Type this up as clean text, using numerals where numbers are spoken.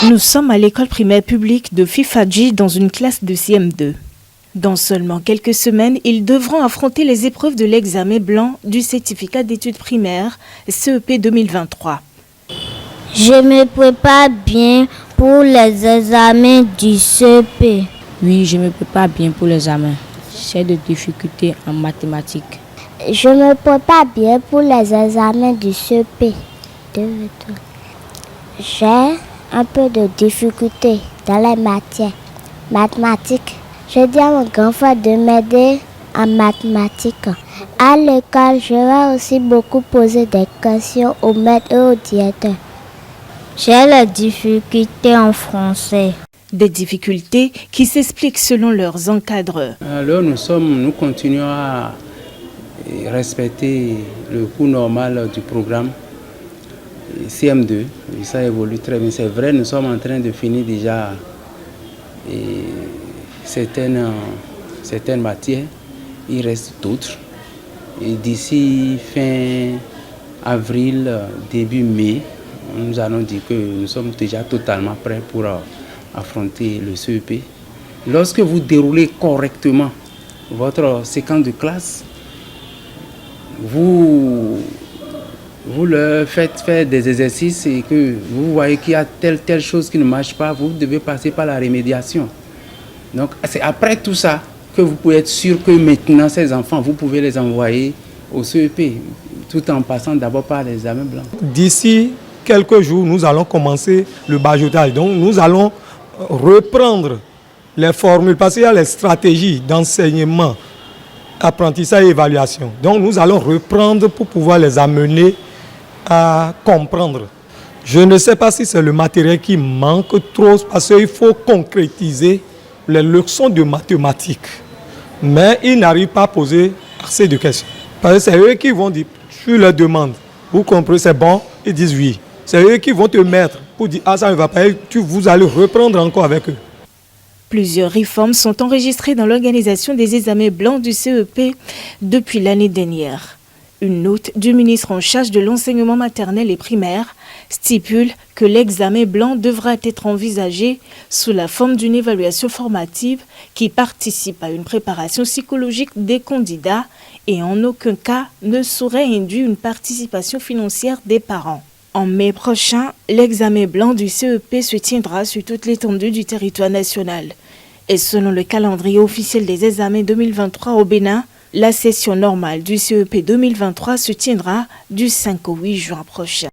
Nous sommes à l'école primaire publique de Fifadji dans une classe de CM2. Dans seulement quelques semaines, ils devront affronter les épreuves de l'examen blanc du certificat d'études primaires CEP 2023. Je me prépare bien pour les examens du CEP. Oui, je me prépare bien pour l'examen. J'ai des difficultés en mathématiques. Je me prépare bien pour les examens du CEP. J'ai un peu de difficultés dans les matières mathématiques. Je dis à mon grand frère de m'aider en mathématiques. À l'école, je vais aussi beaucoup poser des questions aux maîtres et aux directeurs. J'ai les difficultés en français. Des difficultés qui s'expliquent selon leurs encadreurs. Alors nous continuons à respecter le cours normal du programme CM2. Et ça évolue très bien. C'est vrai, nous sommes en train de finir déjà certaines matières. Il reste d'autres. Et d'ici fin avril, début mai, nous allons dire que nous sommes déjà totalement prêts pour affronter le CEP. Lorsque vous déroulez correctement votre séquence de classe, vous leur faites faire des exercices et que vous voyez qu'il y a telle chose qui ne marche pas, vous devez passer par la remédiation. Donc c'est après tout ça que vous pouvez être sûr que maintenant ces enfants, vous pouvez les envoyer au CEP, tout en passant d'abord par l'examen blanc. D'ici quelques jours, nous allons commencer le bajotage. Donc nous allons reprendre les formules parce qu'il y a les stratégies d'enseignement, apprentissage et évaluation. Donc nous allons reprendre pour pouvoir les amener à comprendre. Je ne sais pas si c'est le matériel qui manque trop parce qu'il faut concrétiser les leçons de mathématiques. Mais ils n'arrivent pas à poser assez de questions. Parce que c'est eux qui vont dire, tu leur demandes, vous comprenez, c'est bon, ils disent oui. C'est eux qui vont te mettre pour dire, ah ça ne va pas, vous allez reprendre encore avec eux. Plusieurs réformes sont enregistrées dans l'organisation des examens blancs du CEP depuis l'année dernière. Une note du ministre en charge de l'enseignement maternel et primaire stipule que l'examen blanc devra être envisagé sous la forme d'une évaluation formative qui participe à une préparation psychologique des candidats et en aucun cas ne saurait induire une participation financière des parents. En mai prochain, l'examen blanc du CEP se tiendra sur toute l'étendue du territoire national. Et selon le calendrier officiel des examens 2023 au Bénin, la session normale du CEP 2023 se tiendra du 5 au 8 juin prochain.